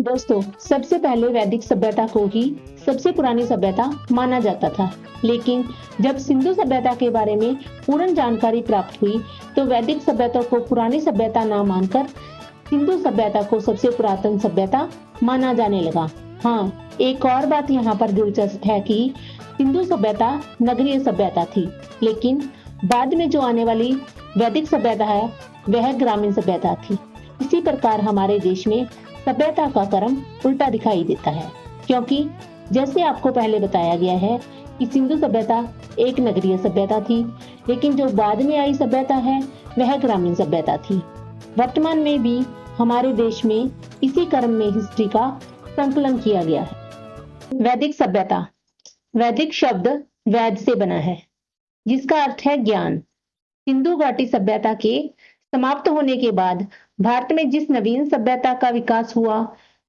दोस्तों, सबसे पहले वैदिक सभ्यता को ही सबसे पुरानी सभ्यता माना जाता था। लेकिन जब सिंधु सभ्यता के बारे में पूर्ण जानकारी प्राप्त हुई, तो वैदिक सभ्यता को पुरानी सभ्यता ना मानकर सिंधु सभ्यता को सबसे पुरातन सभ्यता माना जाने लगा। हाँ, एक और बात यहाँ पर दिलचस्प है कि सिंधु सभ्यता नगरीय सभ्यता थी, लेकिन बाद में जो आने वाली वैदिक सभ्यता है, वह ग्रामीण सभ्यता थी। इसी प्रकार हमारे देश में सभ्यता का क्रम उल्टा दिखाई देता है, क्योंकि जैसे आपको पहले बताया गया है कि सिंधु सभ्यता एक नगरीय सभ्यता थी, लेकिन जो बाद में आई सभ्यता है वह ग्रामीण सभ्यता थी। वर्तमान में भी हमारे देश में इसी क्रम में हिस्ट्री का संकलन किया गया है। वैदिक सभ्यता, वैदिक शब्द वैद से बना है, जिसका अर्थ है ज्ञान। सिंधु घाटी सभ्यता के समाप्त होने के बाद भारत में जिस नवीन सभ्यता का विकास हुआ,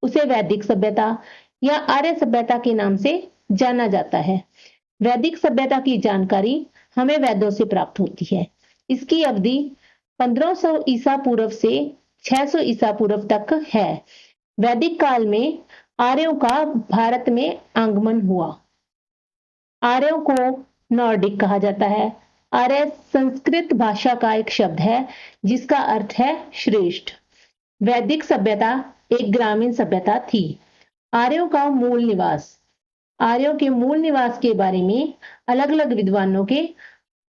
उसे वैदिक सभ्यता या आर्य सभ्यता के नाम से जाना जाता है। वैदिक सभ्यता की जानकारी हमें वेदों से प्राप्त होती है। इसकी अवधि 1500 ईसा पूर्व से 600 ईसा पूर्व तक है। वैदिक काल में आर्यों का भारत में आगमन हुआ। आर्यों को नॉर्डिक कहा जाता है। आर्य संस्कृत भाषा का एक शब्द है, जिसका अर्थ है श्रेष्ठ। वैदिक सभ्यता एक ग्रामीण सभ्यता थी। आर्यों का मूल निवास, आर्यों के मूल निवास के बारे में अलग अलग विद्वानों के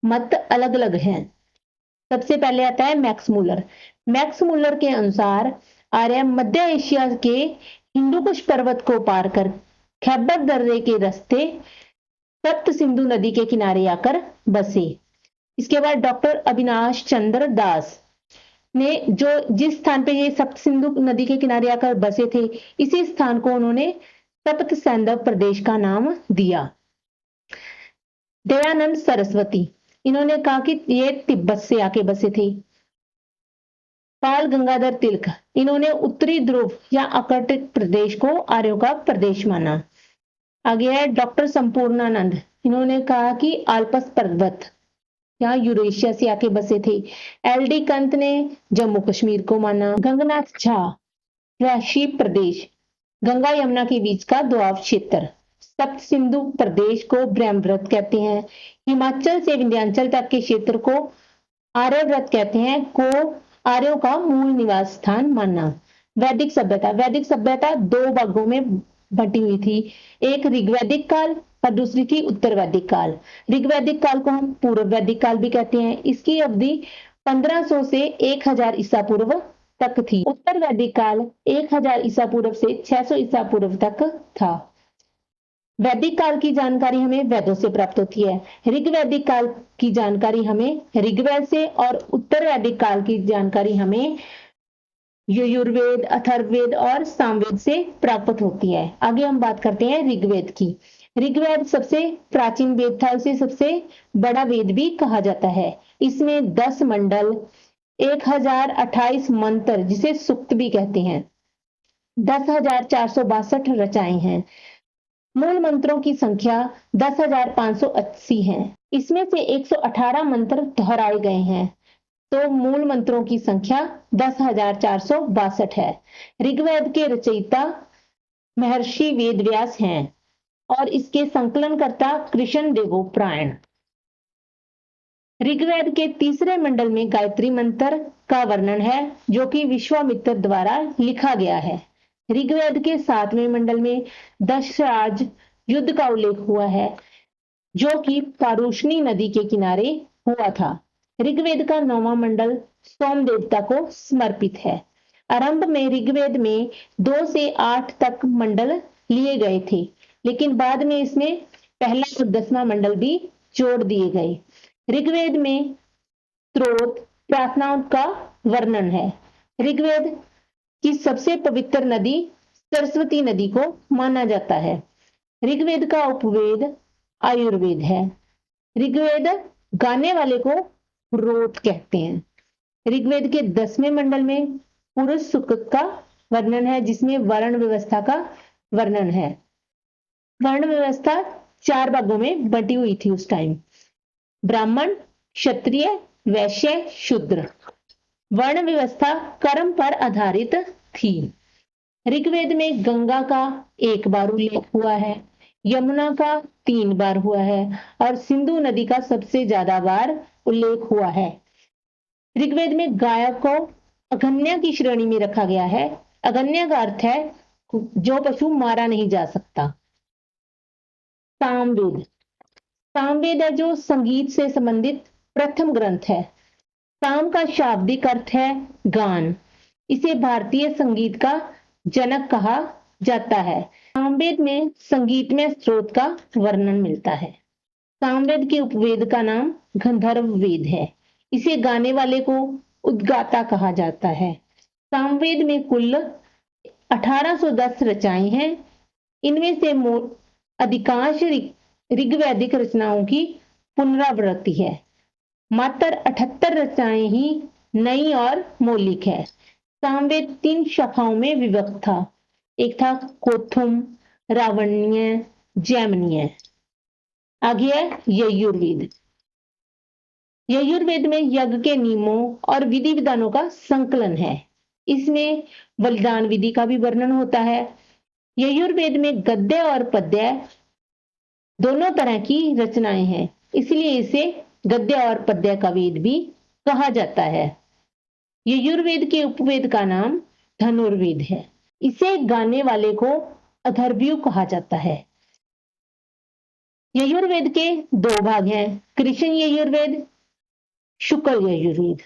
मत अलग अलग हैं। सबसे पहले आता है मैक्स मुलर। मैक्स मुलर के अनुसार आर्य मध्य एशिया के हिंदुकुश पर्वत को पार कर खैबर दर्रे के रास्ते सप्त सिंधु नदी के किनारे आकर बसे। इसके बाद डॉक्टर अविनाश चंद्र दास ने जिस स्थान पे ये सप्त सिंधु नदी के किनारे आकर बसे थे, इसी स्थान को उन्होंने सप्त सैंधव प्रदेश का नाम दिया। दयानंद सरस्वती, इन्होंने कहा कि ये तिब्बत से आके बसे थे। बाल गंगाधर तिलक, इन्होंने उत्तरी ध्रुव या आर्कटिक प्रदेश को आर्यों का प्रदेश माना। आगे है डॉक्टर संपूर्णानंद, इन्होंने कहा कि आल्पस पर्वत यहाँ यूरेशिया से आके बसे थे। एल.डी. कंत ने जम्मू कश्मीर को माना। गंगनाथ झा, राशि प्रदेश, गंगा यमुना के बीच का दोआब क्षेत्र। सप्त सिंधु प्रदेश को ब्रह्मव्रत कहते हैं। हिमाचल से विंध्याचल तक के क्षेत्र को आर्यव्रत कहते हैं, को आर्यों का मूल निवास स्थान माना। वैदिक सभ्यता दो भागों में बटी हुई थी। एक ऋग्वैदिक काल और दूसरी थी उत्तर वैदिक काल। ऋग्वैदिक काल को हम पूर्व वैदिक काल भी कहते हैं। इसकी अवधि 1500 से 1000 ईसा पूर्व तक थी। उत्तर वैदिक काल 1000 ईसा पूर्व से 600 ईसा पूर्व तक था। वैदिक काल की जानकारी हमें वेदों से प्राप्त होती है। ऋग्वैदिक काल की जानकारी हमें ऋग्वेद से और उत्तर वैदिक काल की जानकारी हमें यजुर्वेद, अथर्ववेद और सामवेद से प्राप्त होती है। आगे हम बात करते हैं ऋग्वेद की। ऋग्वेद सबसे प्राचीन वेद था, उसे सबसे बड़ा वेद भी कहा जाता है। इसमें 10 मंडल, 1028 मंत्र जिसे सूक्त भी कहते हैं, 10,462 रचाएं हैं। मूल मंत्रों की संख्या 10,580 है। इसमें से 118 मंत्र दोहराए गए हैं, तो मूल मंत्रों की संख्या 10,462 है। ऋग्वेद के रचयिता महर्षि वेदव्यास हैं और इसके संकलनकर्ता कृष्ण देवोपायन। ऋग्वेद के तीसरे मंडल में गायत्री मंत्र का वर्णन है, जो कि विश्वामित्र द्वारा लिखा गया है। ऋग्वेद के 7वें मंडल में दशराज युद्ध का उल्लेख हुआ है, जो कि पारुष्णी नदी के किनारे हुआ था। ऋग्वेद का 9वां मंडल सोम देवता को समर्पित है। आरंभ में ऋग्वेद में 2 से 8 तक मंडल लिए गए थे, लेकिन बाद में इसमें पहला और 10वां मंडल भी जोड़ दिए गए। ऋग्वेद में स्त्रोत प्रार्थनाओं का वर्णन है। ऋग्वेद की सबसे पवित्र नदी सरस्वती नदी को माना जाता है। ऋग्वेद का उपवेद आयुर्वेद है। ऋग्वेद गाने वाले को रोत कहते हैं। ऋग्वेद के 10वें मंडल में पुरुष सूक्त का वर्णन है, जिसमें वर्ण व्यवस्था का वर्णन है। वर्ण व्यवस्था 4 भागों में बटी हुई थी उस टाइम: ब्राह्मण, क्षत्रिय, वैश्य, शूद्र। वर्ण व्यवस्था कर्म पर आधारित थी। ऋग्वेद में गंगा का 1 बार उल्लेख हुआ है, यमुना का 3 बार हुआ है और सिंधु नदी का सबसे ज्यादा बार उल्लेख हुआ है। ऋग्वेद में गाय को अगन्य की श्रेणी में रखा गया है। अगन्य का अर्थ है जो पशु मारा नहीं जा सकता। सामवेद, सामवेद है जो संगीत से संबंधित प्रथम ग्रंथ है। साम का शाब्दिक अर्थ है गान। इसे भारतीय संगीत का जनक कहा जाता है। सामवेद में संगीतमय स्रोत का वर्णन मिलता है। सामवेद के उपवेद का नाम गंधर्व वेद है। इसे गाने वाले को उद्गाता कहा जाता है। सामवेद में कुल 1810 रचनाएं हैं। इनमें से अधिकांश ऋग्वैदिक रचनाओं की पुनरावृत्ति है। मात्र 78 रचनाएं ही नई और मौलिक है। सामवेद 3 शाखाओं में विभक्त था। एक था कोथुम, रावणीय, जैमिनीय। आगे है यजुर्वेद। यजुर्वेद में यज्ञ के नियमों और विधि विधानों का संकलन है। इसमें बलिदान विधि का भी वर्णन होता है। यजुर्वेद में गद्य और पद्य दोनों तरह की रचनाएं हैं, इसलिए इसे गद्य और पद्य का वेद भी कहा जाता है। यजुर्वेद के उपवेद का नाम धनुर्वेद है। इसे गाने वाले को अथर्वयु कहा जाता है। यजुर्वेद के 2 भाग हैं, कृष्ण यजुर्वेद, शुक्ल यजुर्वेद।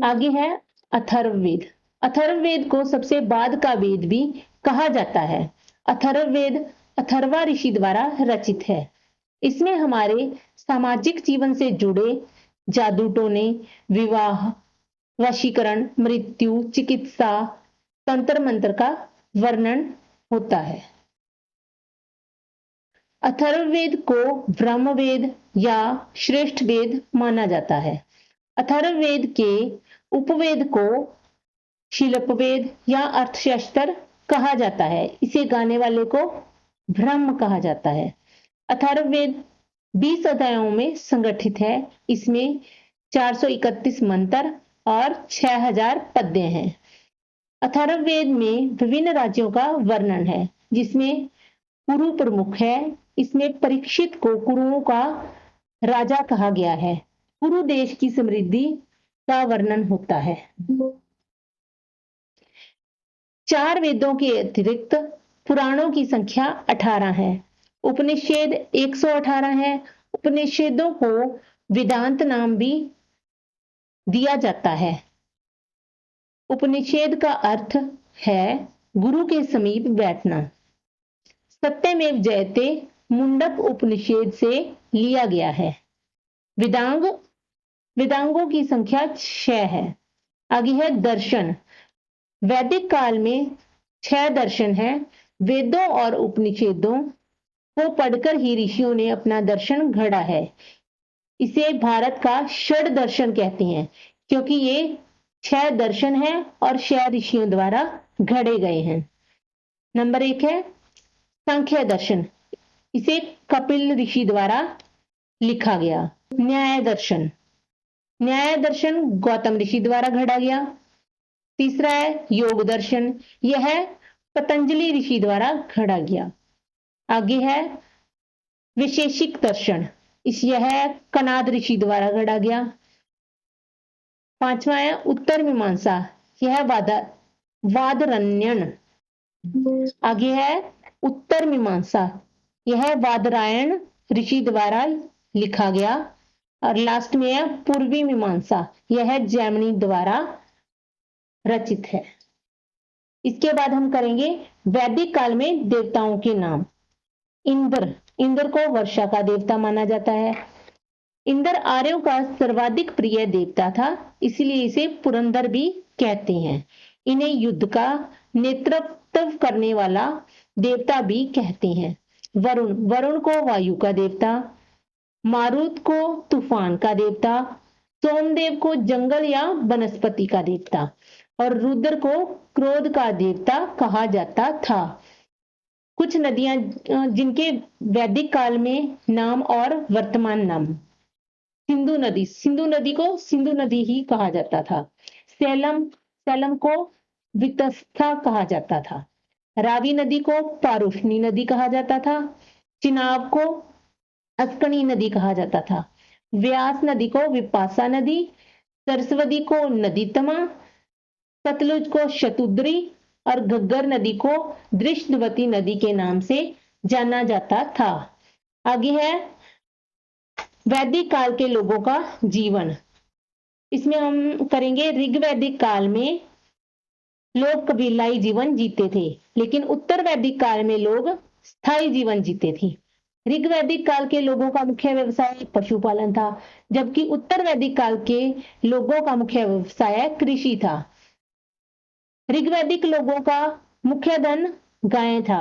आगे है अथर्ववेद। अथर्ववेद को सबसे बाद का वेद भी कहा जाता है। अथर्ववेद अथर्वा ऋषि द्वारा रचित है। इसमें हमारे सामाजिक जीवन से जुड़े जादू टोने, विवाह, वशीकरण, मृत्यु, चिकित्सा, तंत्र मंत्र का वर्णन होता है। अथर्ववेद को ब्रह्मवेद या श्रेष्ठ वेद माना जाता है। अथर्ववेद के उपवेद को शिल्पवेद या अर्थशास्त्र कहा जाता है। इसे गाने वाले को ब्रह्म कहा जाता है। अथर्ववेद 20 अध्यायों में संगठित है। इसमें 431 मंत्र और 6000 पद्य हैं। अथर्ववेद में विभिन्न राज्यों का वर्णन है, जिसमें कुरु प्रमुख है। इसमें परीक्षित को कुरुओं का राजा कहा गया है। कुरु देश की समृद्धि का वर्णन होता है। 4 वेदों के अतिरिक्त पुराणों की संख्या 18 है। उपनिषद 118 है। उपनिषदों को वेदांत नाम भी दिया जाता है। उपनिषद का अर्थ है गुरु के समीप बैठना। सत्यमेव जयते मुंडक उपनिषद से लिया गया है। वेदांगों की संख्या 6 है। आगे है दर्शन। वैदिक काल में 6 दर्शन है। वेदों और उपनिषदों को पढ़कर ही ऋषियों ने अपना दर्शन घड़ा है। इसे भारत का षड दर्शन कहते हैं, क्योंकि ये 6 दर्शन हैं और 6 ऋषियों द्वारा घड़े गए हैं। नंबर 1 है सांख्य दर्शन। इसे कपिल ऋषि द्वारा लिखा गया। न्याय दर्शन, न्याय दर्शन गौतम ऋषि द्वारा घड़ा गया। तीसरा है योग दर्शन, यह पतंजलि ऋषि द्वारा घड़ा गया। आगे है विशेषिक दर्शन, यह कनाद ऋषि द्वारा घड़ा गया। 5वां है उत्तर मीमांसा, यह वादरण्यन। आगे है उत्तर मीमांसा, यह वादरायण ऋषि द्वारा लिखा गया। और लास्ट में है पूर्वी मीमांसा, यह जैमिनी द्वारा रचित है। इसके बाद हम करेंगे वैदिक काल में देवताओं के नाम। इंद्र, इंद्र को वर्षा का देवता माना जाता है। इंद्र आर्यों का सर्वाधिक प्रिय देवता था, इसलिए इसे पुरंदर भी कहते हैं। इन्हें युद्ध का नेतृत्व करने वाला देवता भी कहते हैं। वरुण, वरुण को वायु का देवता, मारुत को तूफान का देवता, सोमदेव को जंगल या वनस्पति का देवता और रुद्र को क्रोध का देवता कहा जाता था। कुछ नदियां जिनके वैदिक काल में नाम और वर्तमान नाम। सिंधु नदी, सिंधु नदी को सिंधु नदी ही कहा जाता था। सेलम, सेलम को वितस्ता कहा जाता था। रावी नदी को पारुष्णी नदी कहा जाता था। चिनाब को अक्कनी नदी कहा जाता था। व्यास नदी को विपासा नदी, सरस्वती को नदीतमा, सतलुज को शतुद्री और घग्गर नदी को दृष्टवती नदी के नाम से जाना जाता था। आगे है वैदिक काल के लोगों का जीवन। इसमें हम करेंगे ऋग्वैदिक काल में लोग कबीलाई जीवन जीते थे, लेकिन उत्तर वैदिक काल में लोग स्थायी जीवन जीते थे। ऋग्वैदिक काल के लोगों का मुख्य व्यवसाय पशुपालन था, जबकि उत्तर वैदिक काल के लोगों का मुख्य व्यवसाय कृषि था। ऋग्वैदिक लोगों का मुख्य धन गाय था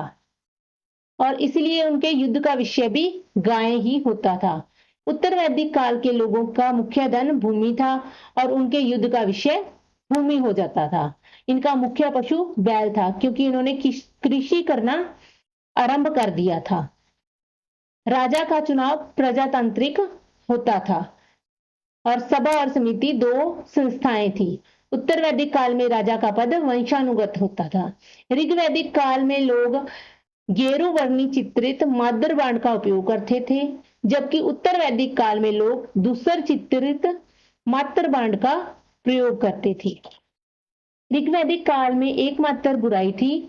और इसलिए उनके युद्ध का विषय भी गाय ही होता था। उत्तर वैदिक काल के लोगों का मुख्य धन भूमि था और उनके युद्ध का विषय भूमि हो जाता था। इनका मुख्य पशु बैल था क्योंकि इन्होंने कृषि करना आरंभ कर दिया था। राजा का चुनाव प्रजातांत्रिक होता था और सभा और समिति दो संस्थाएं थी। उत्तर वैदिक काल में राजा का पद वंशानुगत होता था। ऋग्वैदिक काल में लोग गेरु वर्णी चित्रित मादर बाण का उपयोग करते थे, जबकि उत्तर वैदिक काल में लोग दूसर चित्रित मात्र बाण का प्रयोग करते थे। ऋग्वैदिक काल में एकमात्र बुराई थी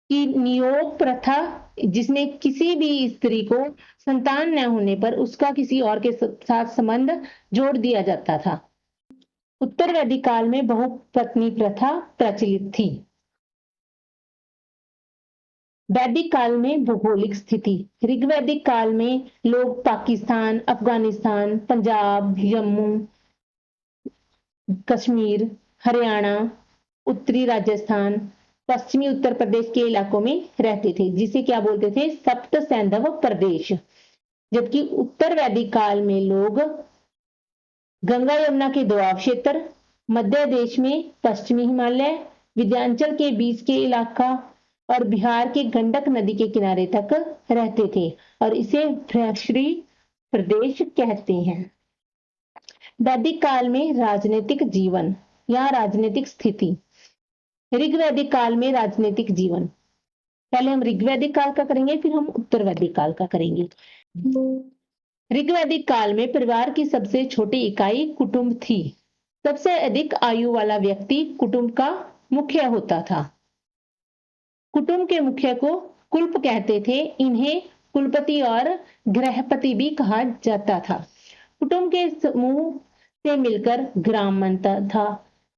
कि नियोग प्रथा, जिसमें किसी भी स्त्री को संतान न होने पर उसका किसी और के साथ संबंध जोड़ दिया जाता था। उत्तर वैदिक काल में बहुपत्नी प्रथा प्रचलित थी। वैदिक काल में भौगोलिक स्थिति। ऋग्वैदिक काल में लोग पाकिस्तान, अफगानिस्तान, पंजाब, जम्मू, कश्मीर, हरियाणा, उत्तरी राजस्थान, पश्चिमी उत्तर प्रदेश के इलाकों में रहते थे, जिसे क्या बोलते थे? सप्त सैंधव प्रदेश। जबकि उत्तर वैदिक काल में लोग गंगा यमुना के दोआब क्षेत्र, मध्य देश में पश्चिमी हिमालय, विंध्याचल के बीच के इलाका और बिहार के गंडक नदी के किनारे तक रहते थे और इसे भ्रश्री प्रदेश कहते हैं। वैदिक काल में राजनीतिक जीवन या राजनीतिक स्थिति। ऋग्वैदिक काल में राजनीतिक जीवन। पहले हम ऋग्वैदिक काल का करेंगे, फिर हम उत्तर वैदिक काल का करेंगे। ऋग्वैदिक काल में परिवार की सबसे छोटी इकाई कुटुंब थी। सबसे अधिक आयु वाला व्यक्ति कुटुंब का मुखिया होता था। कुटुंब के मुखिया को कुल्प कहते थे। इन्हें कुलपति और गृहपति भी कहा जाता था। कुटुंब के समूह से मिलकर ग्राम बनता था।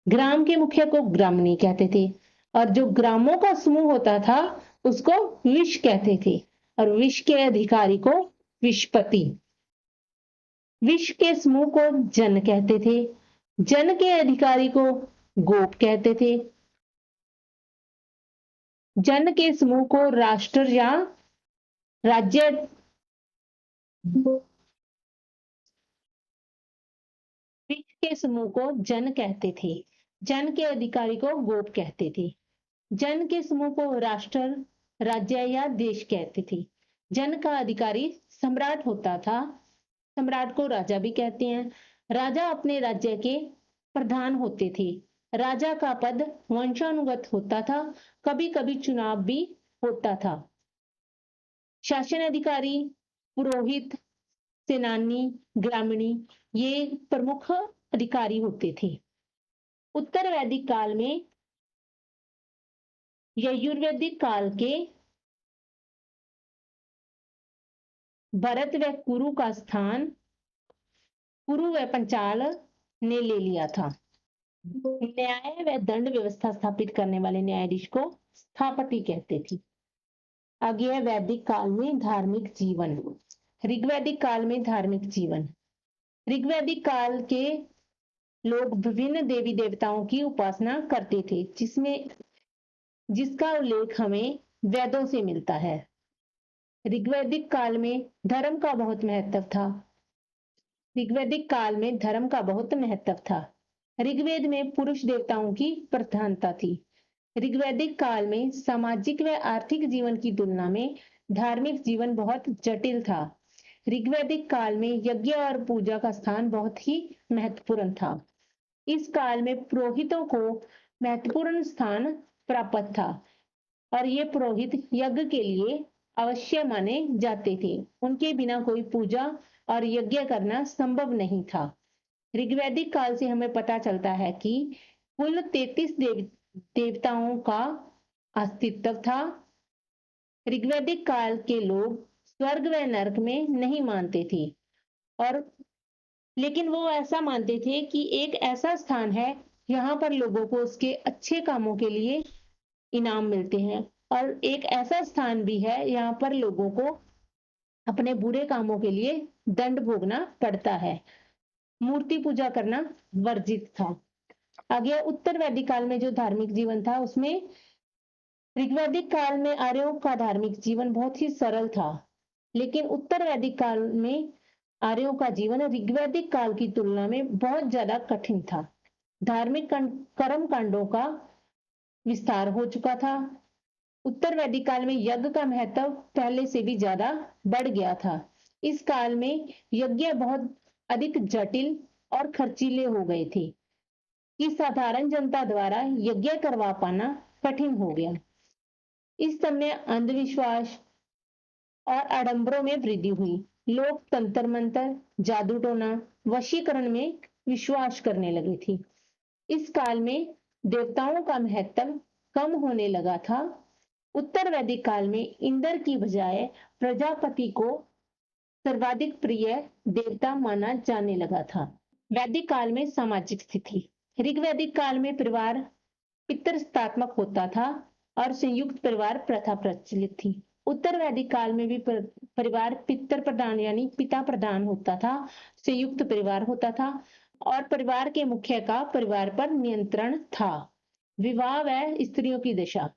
ग्राम के मुखिया को ग्रामणी कहते थे और जो ग्रामों का समूह होता था उसको विश कहते थे और विश के अधिकारी को विशपति। विश के समूह को जन कहते थे। जन के अधिकारी को गोप कहते थे। जन के समूह को राष्ट्र या राज्य विश के समूह को जन कहते थे। जन के अधिकारी को गोप कहते थे। जन के समूह को राष्ट्र, राज्य या देश कहते थे। जन का अधिकारी सम्राट होता था। सम्राट को राजा भी कहते हैं। राजा अपने राज्य के प्रधान होते थे। राजा का पद वंशानुगत होता था, कभी कभी चुनाव भी होता था। शासन अधिकारी, पुरोहित, सेनानी, ग्रामीणी ये प्रमुख अधिकारी होते थे। उत्तर वैदिक काल में यजुर्वेदिक काल के भरत व कुरु का स्थान कुरु व पंचाल ने ले लिया था। न्याय व दंड व्यवस्था स्थापित करने वाले न्यायाधीश को स्थापति कहते थे। आगे है वैदिक काल में धार्मिक जीवन। ऋग्वैदिक काल में धार्मिक जीवन। ऋग्वैदिक काल के लोग विभिन्न देवी देवताओं की उपासना करते थे, जिसका उल्लेख हमें वेदों से मिलता है। ऋग्वैदिक काल में धर्म का बहुत महत्व था। ऋग्वैदिक काल में धर्म का बहुत महत्व था। ऋग्वेद में पुरुष देवताओं की प्रधानता थी। ऋग्वैदिक काल में सामाजिक व आर्थिक जीवन की तुलना में धार्मिक जीवन बहुत जटिल था। ऋग्वैदिक काल में यज्ञ और पूजा का स्थान बहुत ही महत्वपूर्ण था। इस काल में पुरोहितों को महत्वपूर्ण स्थान प्राप्त था और ये पुरोहित यज्ञ के लिए अवश्य माने जाते थे। उनके बिना कोई पूजा और यज्ञ करना संभव नहीं था। ऋग्वैदिक काल से हमें पता चलता है कि कुल 33 देवताओं का अस्तित्व था। ऋग्वैदिक काल के लोग स्वर्ग व नरक में नहीं मानते थे और लेकिन वो ऐसा मानते थे कि एक ऐसा स्थान है यहाँ पर लोगों को उसके अच्छे कामों के लिए इनाम मिलते हैं और एक ऐसा स्थान भी है यहाँ पर लोगों को अपने बुरे कामों के लिए दंड भोगना पड़ता है। मूर्ति पूजा करना वर्जित था। आगे उत्तर वैदिक काल में जो धार्मिक जीवन था उसमें ऋग्वैदिक काल में आर्यों का धार्मिक जीवन बहुत ही सरल था, लेकिन उत्तर वैदिक काल में आर्यों का जीवन ऋग्वैदिक काल की तुलना में बहुत ज्यादा कठिन था। धार्मिक कर्म कांडों का विस्तार हो चुका था। उत्तर वैदिक काल में यज्ञ का महत्व पहले से भी ज्यादा बढ़ गया था। इस काल में यज्ञ बहुत अधिक जटिल और खर्चीले हो गए थे कि साधारण जनता द्वारा यज्ञ करवा पाना कठिन हो गया। इस समय अंधविश्वास और आडंबरों में वृद्धि हुई। लोग तंत्र मंत्र, जादू टोना, वशीकरण में विश्वास करने लगे थे। इस काल में देवताओं का महत्व कम होने लगा था। उत्तर वैदिक काल में इंद्र की बजाय प्रजापति को सर्वाधिक प्रिय देवता माना जाने लगा था। वैदिक काल में सामाजिक स्थिति। ऋग्वैदिक काल में परिवार पितृसत्तात्मक होता था और संयुक्त परिवार प्रथा प्रचलित थी। उत्तर वैदिक काल में भी परिवार पितृ प्रधान यानी पिता प्रधान होता था, संयुक्त परिवार होता था और परिवार के मुखिया का परिवार पर नियंत्रण था। विवाह व स्त्रियों की दशा।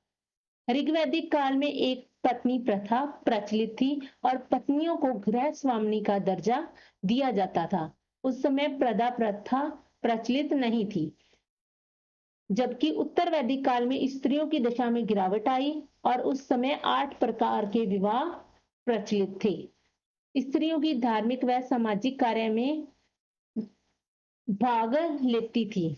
ऋग्वैदिक काल में एक पत्नी प्रथा प्रचलित थी और पत्नियों को गृह स्वामिनी का दर्जा दिया जाता था। उस समय प्रदा प्रथा प्रचलित नहीं थी। जबकि उत्तर वैदिक काल में स्त्रियों की दशा में गिरावट आई और उस समय 8 प्रकार के विवाह प्रचलित थे। स्त्रियों की धार्मिक व सामाजिक कार्य में भाग लेती थी।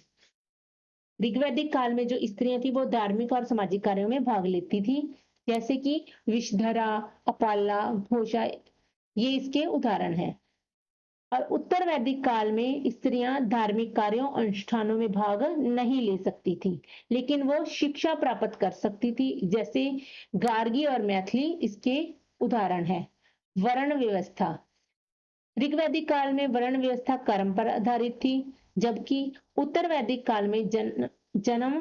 ऋग्वैदिक काल में जो स्त्रियां थी वो धार्मिक और सामाजिक कार्यों में भाग लेती थी, जैसे कि विषधरा, अपाला, घोषा, ये इसके उदाहरण हैं। और उत्तर वैदिक काल में स्त्रियां धार्मिक कार्यों अनुष्ठानों में भाग नहीं ले सकती थी, लेकिन वो शिक्षा प्राप्त कर सकती थी, जैसे गार्गी और मैथिली इसके उदाहरण है। वर्ण व्यवस्था। ऋग्वैदिक काल में वर्ण व्यवस्था कर्म पर आधारित थी, जबकि उत्तर वैदिक काल में जन्म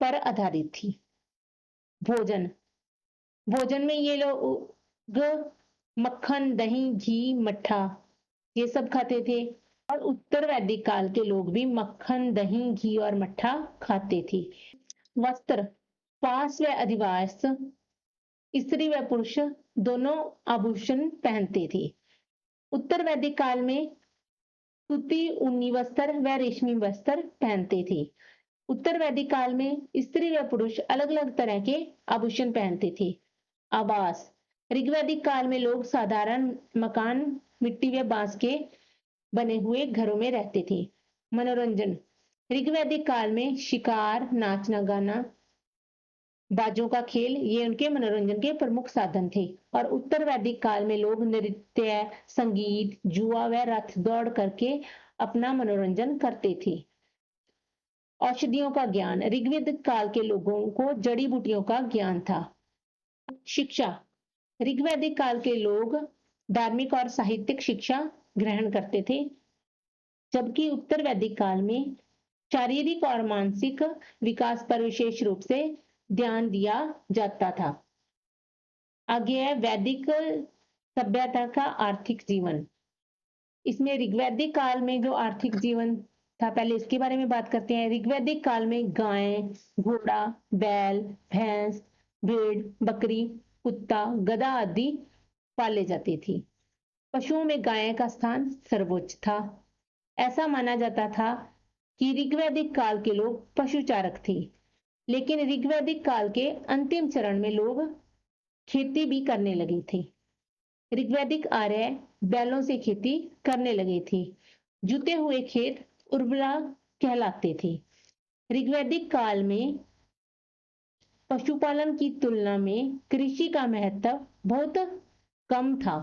पर आधारित थी। भोजन। भोजन में ये लोग मक्खन, दही, घी, मट्ठा ये सब खाते थे और उत्तर वैदिक काल के लोग भी मक्खन, दही, घी और मट्ठा खाते थे। वस्त्र। पास व अधिवास स्त्री व पुरुष दोनों आभूषण पहनते थे। उत्तर वैदिक काल में सूती ऊनी वस्त्र व रेशमी वस्त्र पहनते थे। उत्तर वैदिक काल में स्त्री व पुरुष अलग अलग तरह के आभूषण पहनते थे। आवास। ऋग्वैदिक काल में लोग साधारण मकान, मिट्टी व बांस के बने हुए घरों में रहते थे। मनोरंजन। ऋग्वैदिक काल में शिकार, नाचना गाना, बाजों का खेल ये उनके मनोरंजन के प्रमुख साधन थे और उत्तर वैदिक काल में लोग नृत्य, संगीत, जुआ व रथ दौड़ करके अपना मनोरंजन करते थे। औषधियों का ज्ञान। ऋग्वैदिक काल के लोगों को जड़ी बूटियों का ज्ञान था। शिक्षा। ऋग्वैदिक काल के लोग धार्मिक और साहित्यिक शिक्षा ग्रहण करते थे, जबकि उत्तर वैदिक काल में शारीरिक और मानसिक विकास पर विशेष रूप से ध्यान दिया जाता था। आगे है वैदिक सभ्यता का आर्थिक जीवन। इसमें ऋग्वैदिक काल में जो आर्थिक जीवन था, पहले इसके बारे में बात करते हैं। ऋग्वैदिक काल में गाय, घोड़ा, बैल, भैंस, भेड़, बकरी, कुत्ता, गधा आदि पाले जाते थे। पशुओं में गाय का स्थान सर्वोच्च था। ऐसा माना जाता था कि ऋग्वैदिक काल के लोग पशुचारक थे, लेकिन ऋग्वैदिक काल के अंतिम चरण में लोग खेती भी करने लगे थे। ऋग्वैदिक आर्य बैलों से खेती करने लगे थे। जुते हुए खेत उर्वरा कहलाते थे। ऋग्वैदिक काल में पशुपालन की तुलना में कृषि का महत्व बहुत कम था।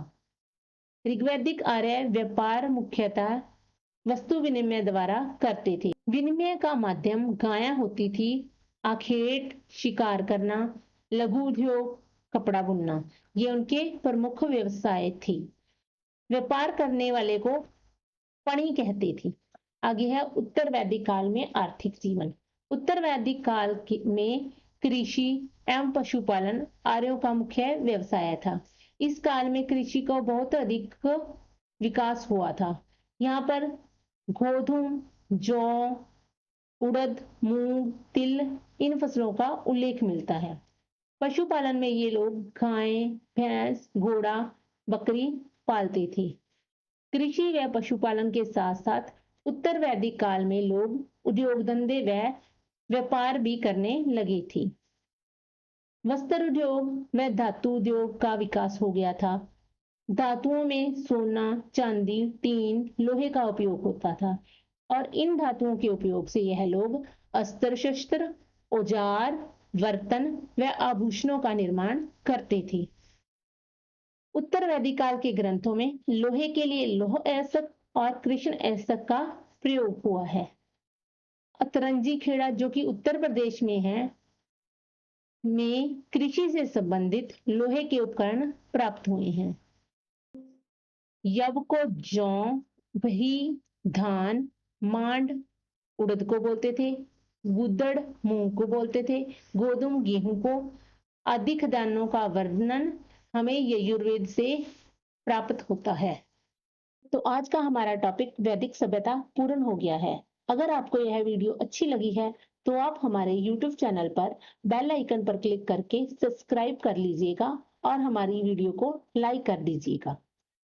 ऋग्वैदिक आर्य व्यापार मुख्यतः वस्तु विनिमय द्वारा करते थे। विनिमय का माध्यम गायें होती थी, आखेट, शिकार करना, लघु उद्योग, कपड़ा बुनना, ये उनके प्रमुख व्यवसाय थी। व्यापार करने वाले को पणी कहते थे। आगे है उत्तर वैदिक काल में आर्थिक जीवन। उत्तर वैदिक काल में कृषि एवं पशुपालन आर्यों का मुख्य व्यवसाय था। इस काल में कृषि का बहुत अधिक विकास हुआ था। यहाँ पर गोधूम, जौ, उड़द, मूंग, तिल इन फसलों का उल्लेख मिलता है। पशुपालन में ये लोग गाय, भैंस, घोड़ा, बकरी पालते थे। कृषि व पशुपालन के साथ साथ उत्तर वैदिक काल में लोग उद्योग धंधे व व्यापार भी करने लगे थे। वस्त्र उद्योग व धातु उद्योग का विकास हो गया था। धातुओं में सोना, चांदी, टीन, लोहे का उपयोग होता था और इन धातुओं के उपयोग से यह लोग अस्त्र शस्त्र, औजार, बर्तन व आभूषणों का निर्माण करते थे। उत्तर वैदिक काल के ग्रंथों में लोहे के लिए लौह ऐसक और कृष्ण ऐसक का प्रयोग हुआ है। अतरंजी खेड़ा जो कि उत्तर प्रदेश में है, में कृषि से संबंधित लोहे के उपकरण प्राप्त हुए हैं। यव को जौ, भही, धान, मांड उड़द को बोलते थे, गुदड़ मूंग को बोलते थे, गोधूम गेहूं को आदि खाद्यान्नों का वर्णन हमें यजुर्वेद से प्राप्त होता है। तो आज का हमारा टॉपिक वैदिक सभ्यता पूर्ण हो गया है। अगर आपको यह वीडियो अच्छी लगी है तो आप हमारे YouTube चैनल पर बेल आइकन पर क्लिक करके सब्सक्राइब कर लीजिएगा और हमारी वीडियो को लाइक कर दीजिएगा।